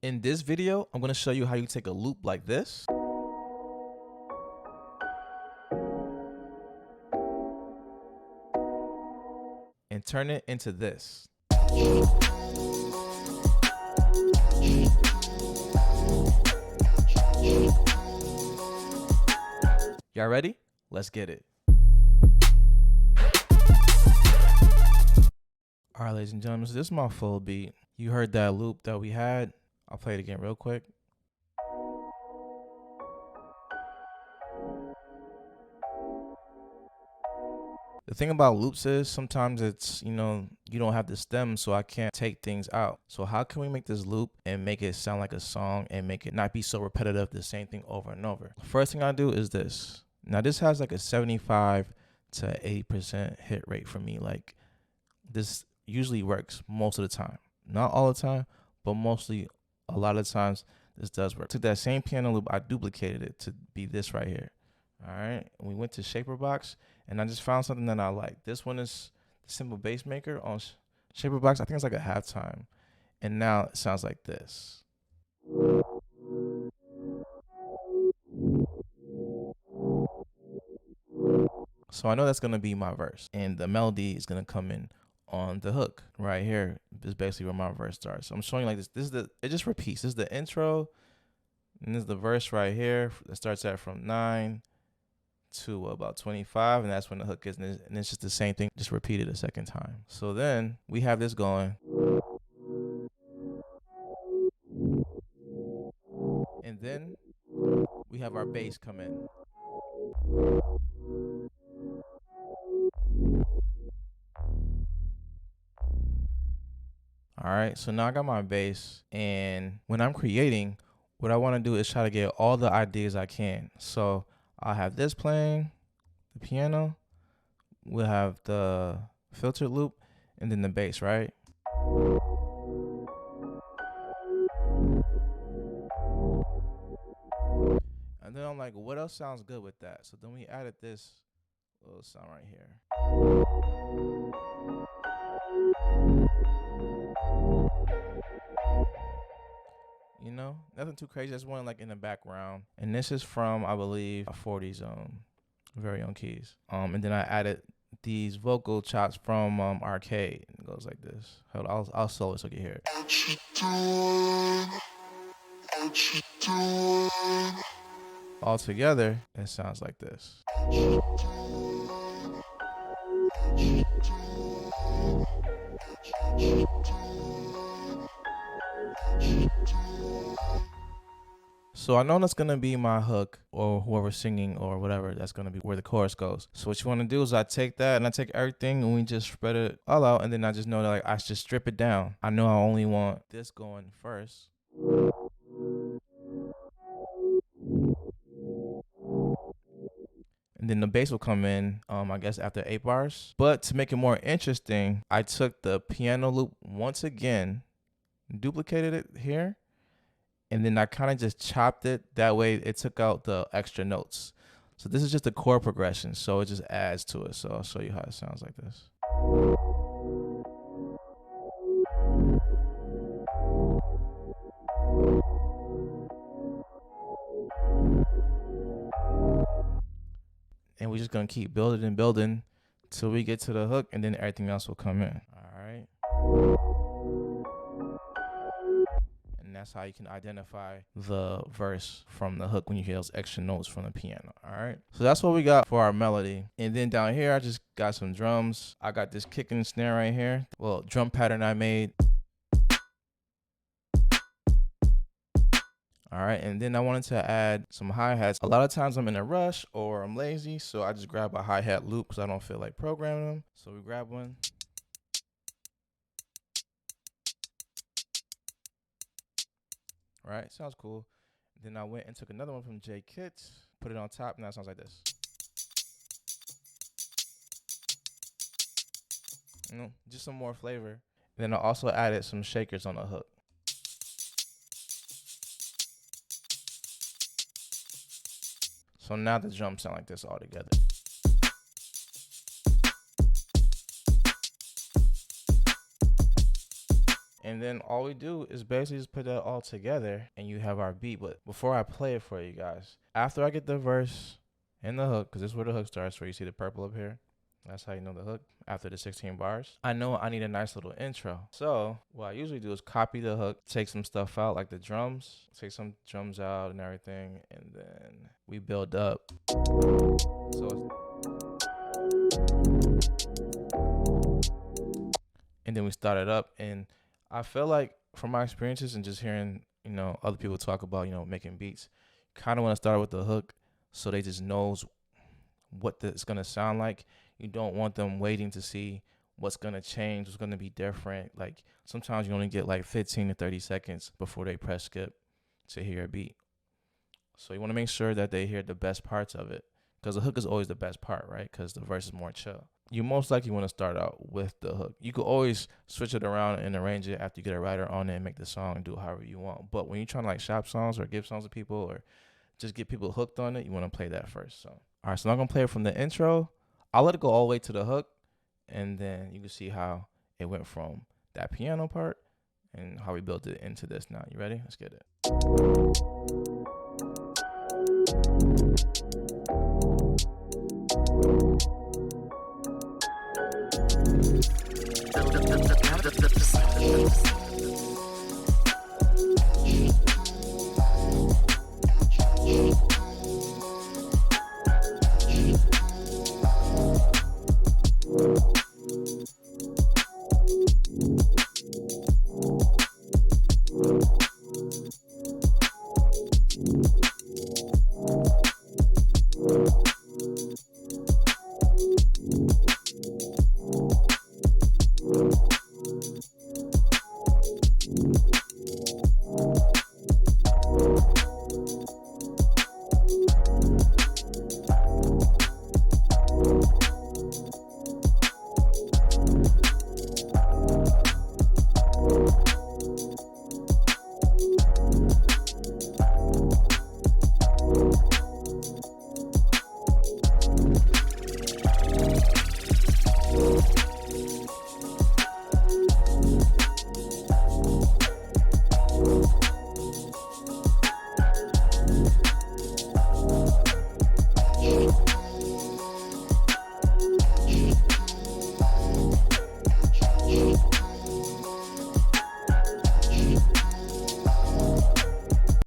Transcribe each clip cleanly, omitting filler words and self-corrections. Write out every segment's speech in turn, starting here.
In this video, I'm gonna show you how you take a loop like this and turn it into this. Y'all ready? Let's get it. All right, ladies and gentlemen, so this is my full beat. You heard that loop that we had. I'll play it again real quick. The thing about loops is sometimes it's, you don't have the stem, so I can't take things out. So how can we make this loop and make it sound like a song and make it not be so repetitive, the same thing over and over? First thing I do is this. Now this has like a 75 to 80% hit rate for me. Like this usually works most of the time. Not all the time, but mostly a lot of times this does work. Took that same piano loop, I duplicated it to be this right here. All right, and we went to Shaper Box, and I just found something that I like. This one is the Simple Bass Maker on Shaper Box. I think it's like a halftime, and now it sounds like this. So I know that's gonna be my verse, and the melody is gonna come in on the hook right here. This is basically where my verse starts. So I'm showing you like this. It just repeats. This is the intro, and this is the verse right here that starts at from 9 to about 25, and that's when the hook is, and it's just the same thing, just repeated a second time. So then we have this going, and then we have our bass come in. All right, so now I got my bass, and when I'm creating, what I want to do is try to get all the ideas I can. So I'll have this playing, the piano, we'll have the filtered loop, and then the bass, right? And then I'm like, what else sounds good with that? So then we added this little sound right here. Nothing too crazy. Just one like in the background. And this is from, I believe, a 40s very on keys. And then I added these vocal chops from Arcade. It goes like this. Hold on, I'll solo it so you can hear it. All together, it sounds like this. So I know that's gonna be my hook, or whoever's singing or whatever, that's gonna be where the chorus goes. So what you wanna do is I take that and I take everything and we just spread it all out, and then I just know that like I just strip it down. I know I only want this going first. And then the bass will come in, I guess after 8 bars. But to make it more interesting, I took the piano loop once again, duplicated it here, and then I kind of just chopped it. That way it took out the extra notes. So this is just a chord progression, so it just adds to it. So I'll show you how it sounds like this. And we're just gonna keep building and building till we get to the hook, and then everything else will come in. All right. That's how you can identify the verse from the hook when you hear those extra notes from the piano. All right, so that's what we got for our melody. And then down here I just got some drums. I got this kick and snare right here, well, drum pattern I made. All right, and then I wanted to add some hi-hats. A lot of times I'm in a rush or I'm lazy, so I just grab a hi-hat loop because I don't feel like programming them. So we grab one. Right, sounds cool. Then I went and took another one from J Kits, put it on top, and that sounds like this. Just some more flavor. And then I also added some shakers on the hook. So now the drums sound like this all together. And then all we do is basically just put that all together and you have our beat. But before I play it for you guys, after I get the verse and the hook, because this is where the hook starts, where you see the purple up here. That's how you know the hook. After the 16 bars, I know I need a nice little intro. So what I usually do is copy the hook, take some stuff out like the drums, take some drums out and everything, and then we build up. And then we start it up. And I feel like from my experiences and just hearing, other people talk about, making beats, kind of want to start with the hook so they just knows what it's going to sound like. You don't want them waiting to see what's going to change, what's going to be different. Like sometimes you only get like 15 to 30 seconds before they press skip to hear a beat. So you want to make sure that they hear the best parts of it, because the hook is always the best part, right? Because the verse is more chill. You most likely want to start out with the hook. You could always switch it around and arrange it after you get a writer on it and make the song and do it however you want. But when you're trying to like shop songs or give songs to people or just get people hooked on it, you want to play that first. So, all right, so I'm going to play it from the intro. I'll let it go all the way to the hook, and then you can see how it went from that piano part and how we built it into this now. You ready? Let's get it.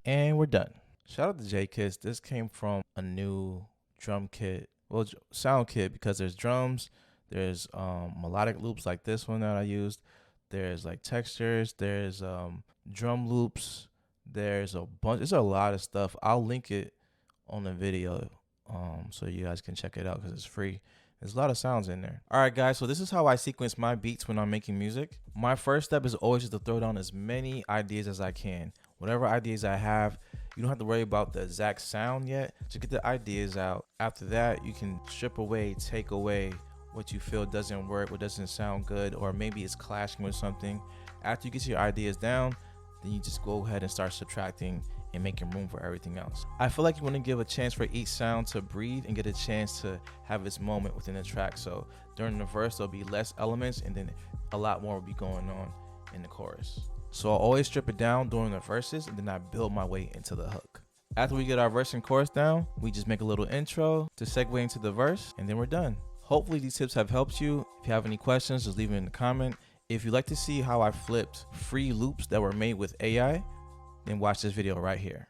And we're done. Shout out to J Kiss. This came from a new drum kit, sound kit, because there's drums, there's melodic loops like this one that I used, there's like textures, there's drum loops, there's a lot of stuff. I'll link it on the video so you guys can check it out because it's free. There's a lot of sounds in there. All right, guys, so this is how I sequence my beats when I'm making music. My first step is always just to throw down as many ideas as I can. Whatever ideas I have, you don't have to worry about the exact sound yet. Just get the ideas out. After that, you can strip away, take away what you feel doesn't work, what doesn't sound good, or maybe it's clashing with something. After you get your ideas down, then you just go ahead and start subtracting and making room for everything else. I feel like you want to give a chance for each sound to breathe and get a chance to have its moment within the track. So during the verse, there'll be less elements and then a lot more will be going on in the chorus. So I'll always strip it down during the verses and then I build my way into the hook. After we get our verse and chorus down, we just make a little intro to segue into the verse and then we're done. Hopefully these tips have helped you. If you have any questions, just leave it in the comment. If you'd like to see how I flipped free loops that were made with AI, then watch this video right here.